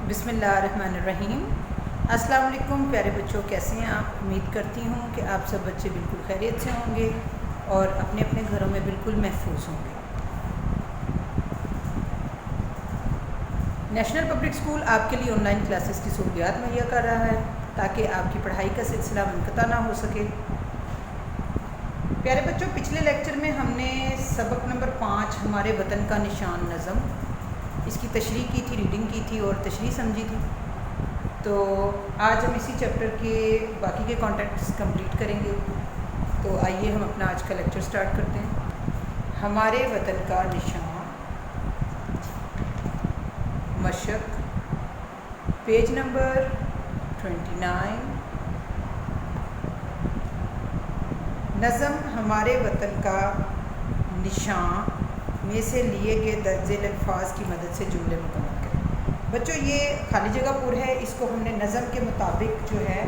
बिस्मिल्लाहिर्रहमानिर्रहीम। अस्सलाम वालेकुम प्यारे बच्चों, कैसे हैं आप? उम्मीद करती हूँ कि आप सब बच्चे बिल्कुल खैरियत से होंगे और अपने अपने घरों में बिल्कुल महफूज होंगे। नेशनल पब्लिक स्कूल आपके लिए ऑनलाइन क्लासेस की सहूलियात मुहैया कर रहा है ताकि आपकी पढ़ाई का सिलसिला मुनक़ता ना हो सके। प्यारे बच्चों, पिछले लेक्चर में हमने सबक नंबर 5 हमारे वतन का निशान नज़म, इसकी तशरीह की थी, रीडिंग की थी और तशरीह समझी थी। तो आज हम इसी चैप्टर के बाकी के कॉन्टेंट्स कंप्लीट करेंगे। तो आइए हम अपना आज का लेक्चर स्टार्ट करते हैं। हमारे वतन का निशान, मशक, पेज नंबर 29। नज़म हमारे वतन का निशान में से लिए गए दर्ज अल्फाज की मदद से जुमले मुकम्मल करें। बच्चों, ये खाली जगह पुर है, इसको हमने नज़म के मुताबिक जो है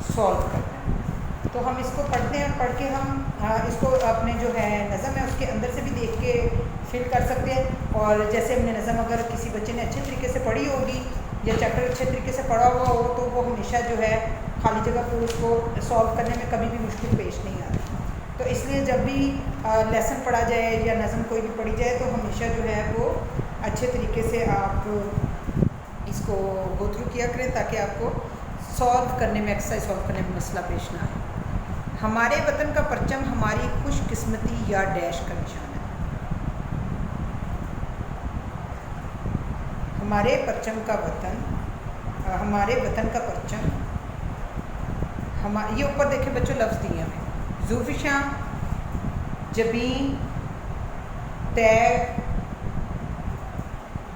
सॉल्व करना है। तो हम इसको पढ़ते हैं, पढ़ के हम इसको अपने जो है नज़म है उसके अंदर से भी देख के फिल कर सकते हैं। और जैसे हमने नज़म अगर किसी बच्चे ने अच्छे तरीके से पढ़ी होगी या चैप्टर अच्छे तरीके से पढ़ा हुआ हो तो वो हमेशा जो है खाली जगह पुर उसको सॉल्व करने में कभी भी मुश्किल पेश नहीं आती। तो इसलिए जब भी लेसन पढ़ा जाए या नज़म कोई भी पढ़ी जाए तो हमेशा जो है वो अच्छे तरीके से आप इसको गो थ्रू किया करें ताकि आपको सॉल्व करने में, एक्सरसाइज सॉल्व करने में मसला पेश ना आए। हमारे वतन का परचम हमारी खुशकिस्मती या डैश का निशान है। हमारे परचम का वतन, हमारे वतन का परचम, ये ऊपर देखें बच्चों लफ्ज़ दिए हैं, ज़ूफ़िशा, जबीन, तैग,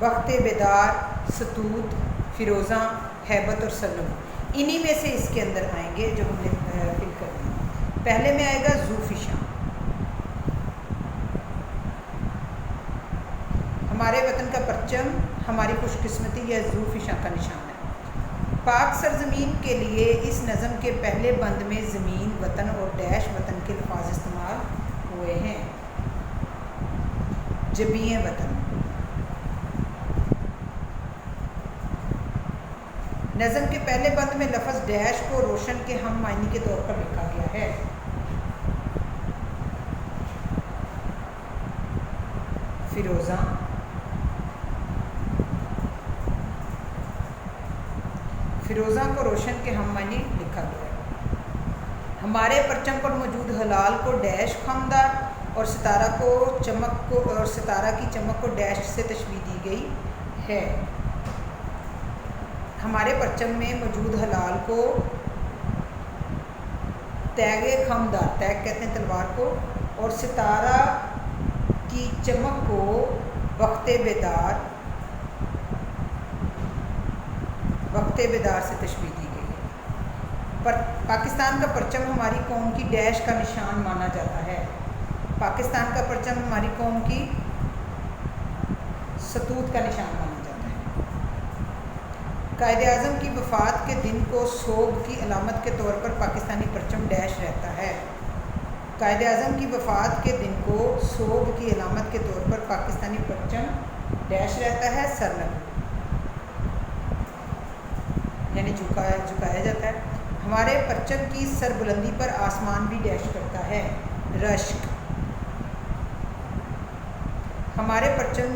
वक़्ते बेदार, सतूत, फ़िरोज़ा, हैबत और सलम। इन्हीं में से इसके अंदर आएंगे जो हमने फिल कर दिए। पहले में आएगा ज़ूफ़िशा। हमारे वतन का परचम हमारी खुशकिस्मती या ज़ूफ़िशा का निशान है। पाक सरजमीन के लिए इस नज़म के पहले बंद में ज़मीन, वतन और डैश वतन के अल्फाज इस्तेमाल हुए हैं। जबीए वतन। नज़म के पहले बंद में लफ्ज़ डैश को रोशन के हम मायने के तौर पर लिखा गया है। फ़िरोज़ा, फ़िरोज़ा को रोशन के हम मायने लिखा गया है। हमारे परचम पर मौजूद हलाल को डैश खामदार और सितारा को चमक को और सितारा की चमक को डैश से तशबीह दी गई है। हमारे परचम में मौजूद हलाल को तैगे खामदार, तैग कहते हैं तलवार को, और सितारा की चमक को वक़्ते बेदार से तशबीह दी गई है। पर पाकिस्तान का परचम हमारी कौम की डैश का निशान माना जाता है। पाकिस्तान का परचम हमारी कौम की सतूत का निशान माना जाता है। कायद-ए-आज़म की वफ़ात के दिन को सोग की अलामत के तौर पर पाकिस्तानी परचम डैश रहता है। कायद-ए-आज़म की वफ़ात के दिन को सोग की अलामत के तौर पर पाकिस्तानी परचम डैश रहता है, सरनग यानी झुकाया जाता है। हमारे परचम की सरबुलंदी पर आसमान भी डैश करता है, रश्क। हमारे परचम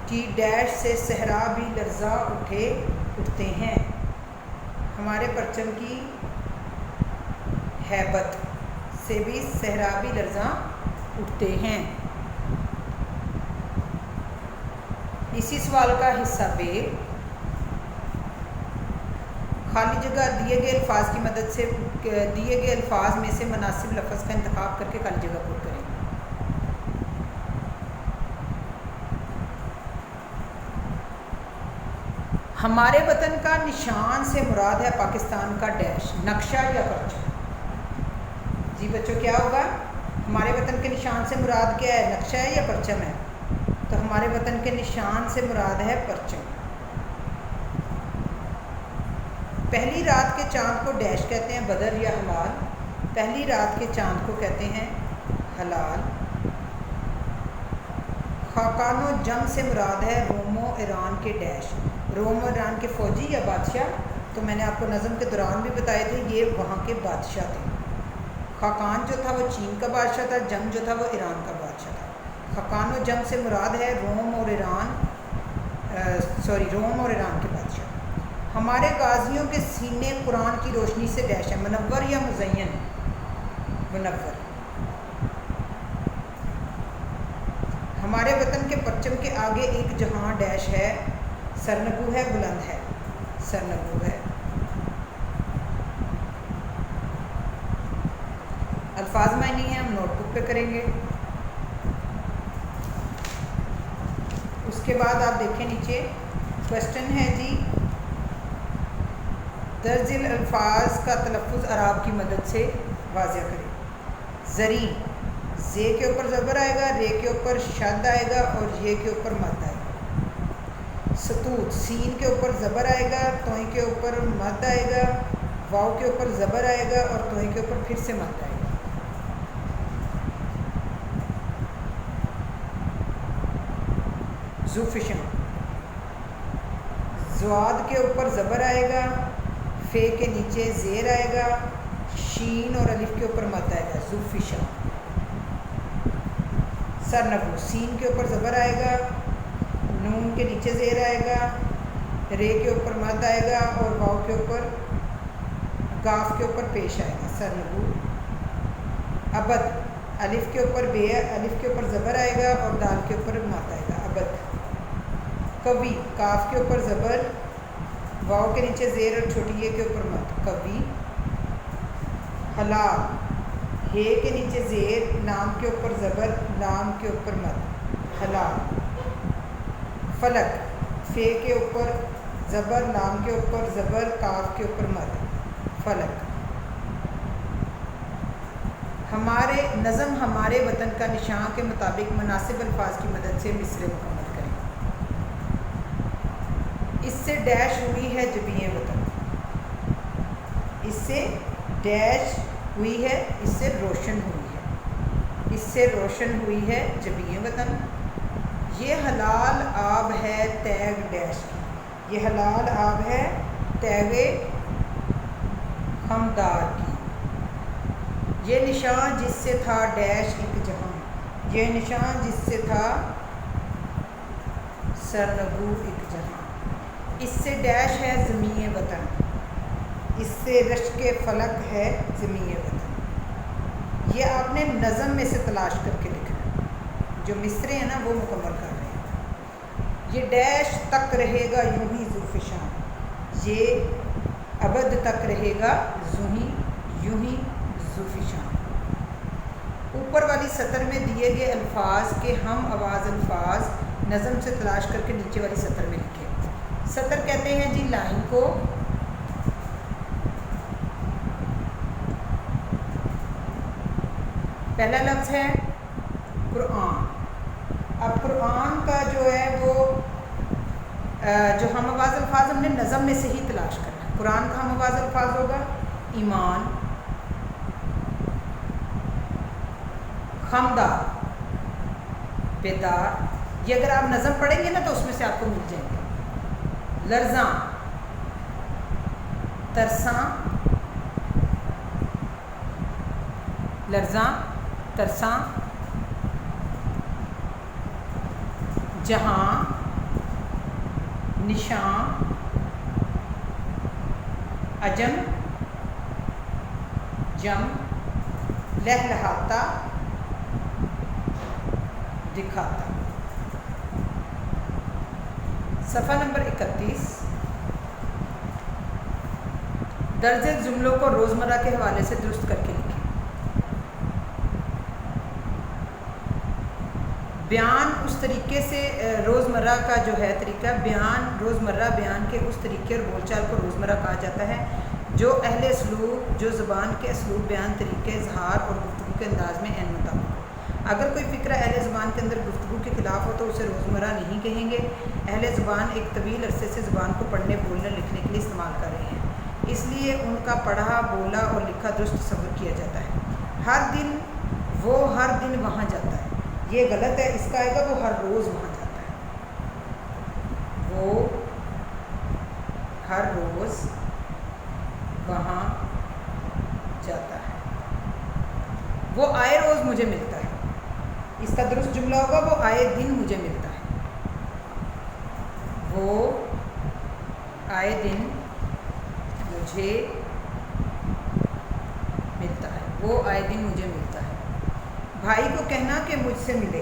की डैश से सहरा भी लर्ज़ा उठते हैं। हमारे परचम की हैबत से भी सहरा भी लर्ज़ा उठते हैं। इसी सवाल का हिस्सा बे, खाली जगह दिए गए अल्फाज की मदद से दिए गए अल्फाज में से मुनासिब लफ्ज़ का इंतखाब करके खाली जगह पुर करें। हमारे वतन का निशान से मुराद है पाकिस्तान का डैश, नक्शा या परचम। जी बच्चों, क्या होगा? हमारे वतन के निशान से मुराद क्या है, नक्शा है या परचम है? तो हमारे वतन के निशान से मुराद है परचम। पहली रात के चाँद को डैश कहते हैं, बदर या हलाल। पहली रात के चाँद को कहते हैं हलाल। खाकानो जंग से मुराद है रोमो ईरान के डैश, रोमो ईरान के फ़ौजी या बादशाह। तो मैंने आपको नज़म के दौरान भी बताए थे ये वहाँ के बादशाह थे। खाकान जो था वो चीन का बादशाह था, जंग जो था वो ईरान का बादशाह था। खाकानो जंग से मुराद है रोम और ईरान के बादशाह। हमारे गाजियों के सीने कुरान की रोशनी से डैश है, मुनव्वर या मुज़य्यन? मुनव्वर। हमारे वतन के परचम के आगे एक जहां डैश है, सरनगू है, बुलंद है, सरनगू है। अल्फाज मायने हैं, हम नोटबुक पे करेंगे। उसके बाद आप देखें नीचे क्वेश्चन है जी, दर्जिल अल्फाज का तलफ़ुज़ अराब की मदद से वाज़ेह करें। ज़रीन, जे के ऊपर ज़बर आएगा, रे के ऊपर शद आएगा और ये के ऊपर मद आएगा। सतूत, सीन के ऊपर ज़बर आएगा, तोई के ऊपर मद आएगा, वाव के ऊपर ज़बर आएगा और तोई के ऊपर फिर से मद आएगा। ज़ुफ़िशां, ज़्वाद के ऊपर ज़बर आएगा, फ़े के नीचे ज़ेर आएगा, शीन और अलिफ के ऊपर मद आएगा। ज़ुफ़िशां। सरनगू, सीन के ऊपर ज़बर आएगा, नून के नीचे ज़ेर आएगा, रे के ऊपर मद आएगा और वाव के ऊपर गाफ के ऊपर पेश आएगा। सरनगू। अबद, अलिफ के ऊपर बे, अलिफ के ऊपर ज़बर आएगा और दाल के ऊपर मद आएगा। अबद। कवि, काफ के ऊपर ज़बर, वाव के नीचे ज़ेर और छोटी ये के ऊपर मद। कवि। हलाल, हे के नीचे ज़ेर, लाम के ऊपर ज़बर, लाम के ऊपर मद। हलाल। फलक, फे के ऊपर ज़बर, लाम के ऊपर ज़बर, काफ के ऊपर मद। फलक। हमारे नज़म हमारे वतन का निशान के मुताबिक मुनासिब अल्फाज की मदद से मिसरे मुकम्मल करें। इससे डैश हुई है जबीए वतन, इससे डैश हुई है, इससे रोशन हुई है, इससे रोशन हुई है जबीए वतन। ये हलाल आब है तैग डैश की, ये हलाल आब है तैगे हमदार की। ये निशान जिससे था डैश एक जहां, ये निशान जिससे था सरनगू एक जहां। इससे डैश है ज़मीए वतन, इससे रश्के फलक है ज़मीए वतन। ये आपने नज़म में से तलाश करके लिखना है, जो मिसरे हैं ना वो मुकम्मल कर रहे हैं। ये डैश तक रहेगा यूं ही ज़ुफ़िशां, ये अबद तक रहेगा यूं ही ज़ुफ़िशां। ऊपर वाली सतर में दिए गए अल्फाज के हम आवाज़ अल्फाज नज़म से तलाश करके नीचे वाली सतर में लिखें। सतर कहते हैं जी लाइन को, पहला लफ्ज़ है कुरान। अब कुरान का जो है वो जो हम आवाज़ अल्फाज हमने नज़म में से ही तलाश करना है। कुरान का हम आवाज़ अल्फाज होगा ईमान, खमदार, बेदार। ये अगर आप नज़म पढ़ेंगे ना तो उसमें से आपको मिल जाएंगे। लर्ज़ां, तरसां, लर्ज़ां, तरसां, जहां, निशान, अजम, जम, लहलहाता, दिखाता। सफ़ा नंबर 31। दर्जे जुमलों को रोज़मर्रा के हवाले से दुरुस्त करके लिखें। बयान उस तरीके से रोज़मर्रा का जो है तरीका, बयान रोज़मर्रा बयान के उस तरीके और बोलचाल को रोज़मर्रा कहा जाता है जो अहले असलूब, जो ज़बान के असलूब, बयान तरीके, इजहार और गुफ्तगू के अंदाज में एन मुताबिक हो। अगर कोई फ़िक्रा अहले ज़बान के अंदर गुफ्तगू के ख़िलाफ़ हो तो उसे रोज़मर्रा नहीं कहेंगे। अहले ज़बान एक तवील अरसे से ज़बान को पढ़ने, बोलने, लिखने के लिए इस्तेमाल कर रहे हैं, इसलिए उनका पढ़ा, बोला और लिखा दुरुस्त तसव्वुर किया जाता है। हर दिन वो हर दिन वहाँ जाता है, ये गलत है, इसका आएगा वो हर रोज़ वहाँ जाता है, वो हर रोज़ वहाँ जाता है। वो आए रोज़ मुझे मिलता है, इसका दुरुस्त जुमला होगा वो आए दिन मुझे मिलता है। वो आए दिन मुझे मिलता है, वो आए दिन मुझे मिलता है। भाई को कहना कि मुझसे मिले,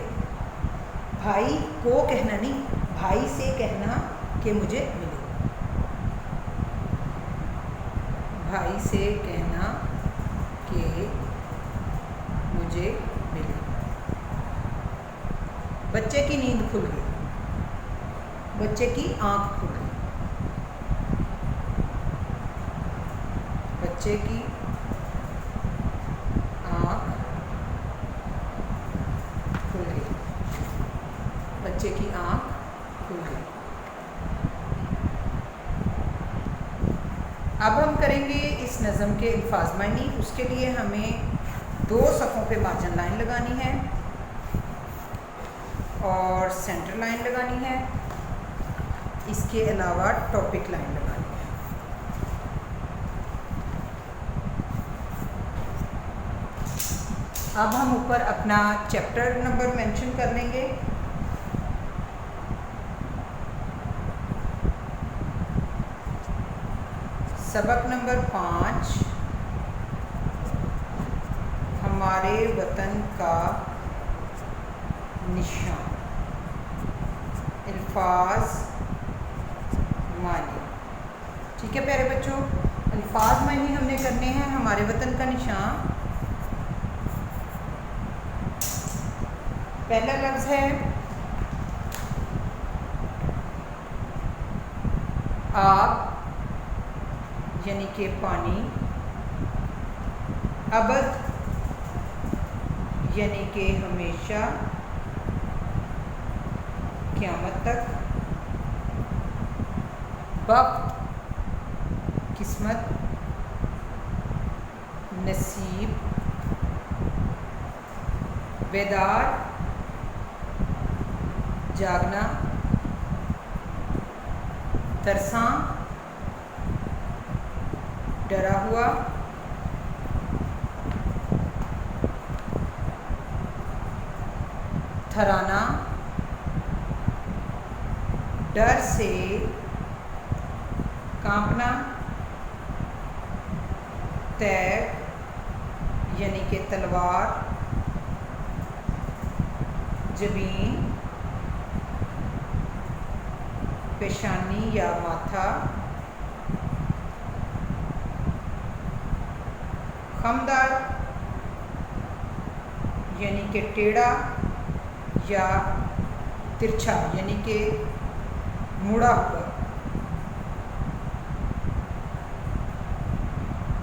भाई को कहना नहीं, भाई से कहना कि मुझे मिले, भाई से कहना कि मुझे मिले। बच्चे की नींद खुल गई, बच्चे की आंख खुल गई, बच्चे की आंख खुल गई, बच्चे की आंख खुल गई। अब हम करेंगे इस नज़म के अल्फाज मानी। उसके लिए हमें 2 सफ़ों पे मार्जिन लाइन लगानी है और सेंटर लाइन लगानी है, इसके अलावा टॉपिक लाइन लगानी है। अब हम ऊपर अपना चैप्टर नंबर मेंशन कर लेंगे। सबक नंबर 5, हमारे वतन का निशान, अल्फाज मानी। ठीक है प्यारे बच्चों, अल्फाज मानी हमने करने हैं हमारे वतन का निशान। पहला लफ्ज़ है आब, यानी कि पानी। अबद, यानी कि हमेशा, क़यामत तक। वक्त, किस्मत, नसीब। बेदार, जागना। तरसां, डरा हुआ। थराना, डर से कांपना। तैर, यानी कि तलवार। जबीन, पेशानी या माथा। खमदार, यानी कि टेढ़ा या तिरछा, यानी कि मुड़ा हुआ।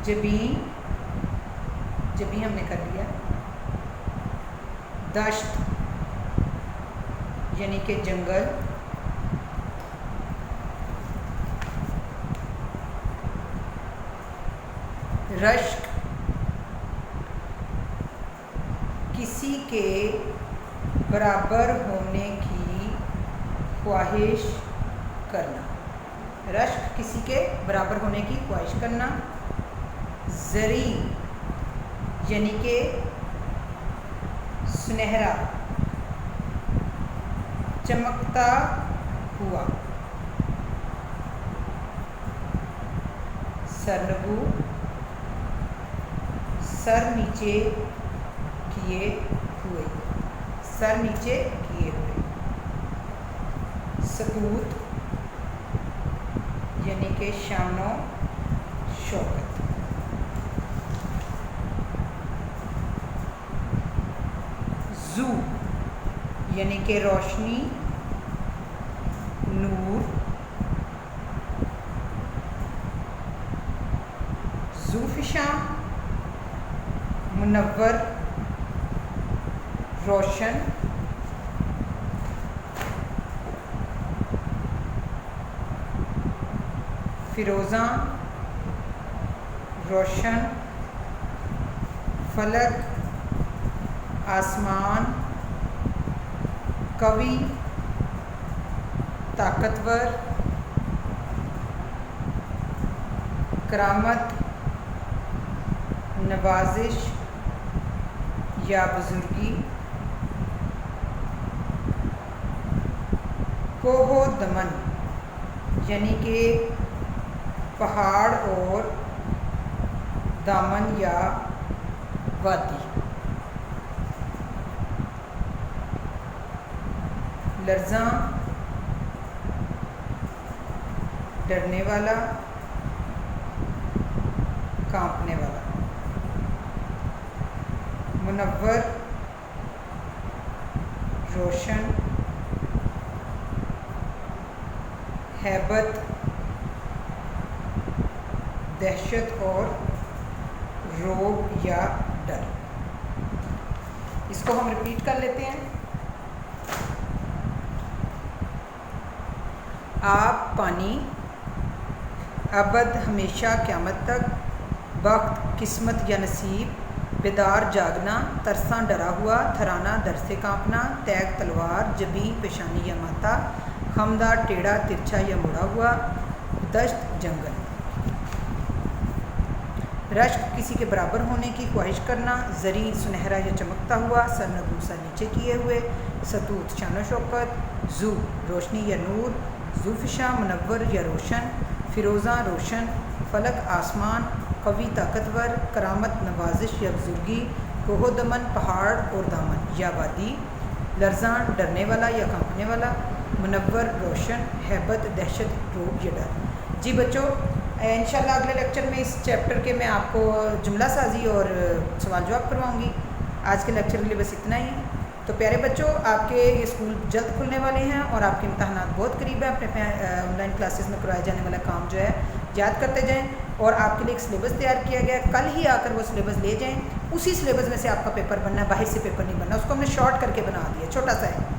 जबीन, जबीन हमने कर लिया। दश्त, यानी कि जंगल। रश्क, किसी के बराबर होने की ख्वाहिश करना। रश्क, किसी के बराबर होने की ख्वाहिश करना। ज़री, यानी कि सुनहरा, चमकता हुआ। सरनगू, सर नीचे किए हुए, सर नीचे किए हुए। सकूत, यानी कि शानो शौकत। जू, यानी कि रोशनी, नूर। ज़ूफ़िशां, मुनव्वर, रोशन। फ़िरोज़ां, रोशन। फलक, आसमान, कवि, ताकतवर, करामत, नवाजिश या बुजुर्गी, कोहो दमन यानी कि पहाड़ और दामन या वादी, लर्ज़ां डरने वाला, कांपने वाला, मुनव्वर रोशन, हैबत दहशत और रोब या डर। इसको हम रिपीट कर लेते हैं। आप, पानी, अबद हमेशा क़यामत तक, वक्त किस्मत या नसीब, बेदार जागना, तरसा डरा हुआ, थराना दर से कांपना, तैग तलवार, जबी पेशानी या माता, खमदा टेढ़ा तिरछा या मुड़ा हुआ, दश्त जंगल, रश्क किसी के बराबर होने की ख्वाहिश करना, जरी सुनहरा या चमकता हुआ, सर नगूसा नीचे किए हुए, सतूत शान शौकत, जू रोशनी या नूर, जुफिशा मुनव्वर या रोशन, फ़िरोज़ा रोशन, फलक आसमान, कवि ताकतवर, करामत नवाजिश या बुजुर्गी, कोहो दमन पहाड़ और दामन या वादी, लर्ज़ां डरने वाला या कांपने वाला, मुनव्वर रोशन, हैबत दहशत रोब या डर। जी बच्चों, इंशाल्लाह अगले लेक्चर में इस चैप्टर के मैं आपको जुमला साजी और सवाल जवाब करवाऊँगी। आज के लेक्चर के लिए बस इतना ही। तो प्यारे बच्चों, आपके ये स्कूल जल्द खुलने वाले हैं और आपके इम्तहानात बहुत करीब है। अपने ऑनलाइन क्लासेस में करवाए जाने वाला काम जो है याद करते जाएं और आपके लिए एक सिलेबस तैयार किया गया है। कल ही आकर वो सिलेबस ले जाएं। उसी सिलेबस में से आपका पेपर बनना है, बाहर से पेपर नहीं बनना। उसको हमने शॉर्ट करके बना दिया, छोटा सा है,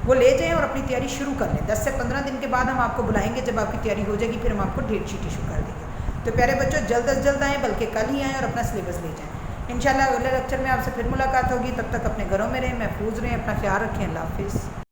वो ले जाएं और अपनी तैयारी शुरू कर लें। 10 से 15 दिन के बाद हम आपको बुलाएंगे। जब आपकी तैयारी हो जाएगी फिर हम आपको डेट शीट इशू कर देंगे। तो प्यारे बच्चों, जल्द अज जल्द आएँ, बल्कि कल ही आएँ और अपना सिलेबस ले जाएँ। इंशाल्लाह अगले लेक्चर में आपसे फिर मुलाकात होगी। तब तक अपने घरों में रहें, महफूज रहें, अपना ख्याल रखें। अल्लाह हाफिज़।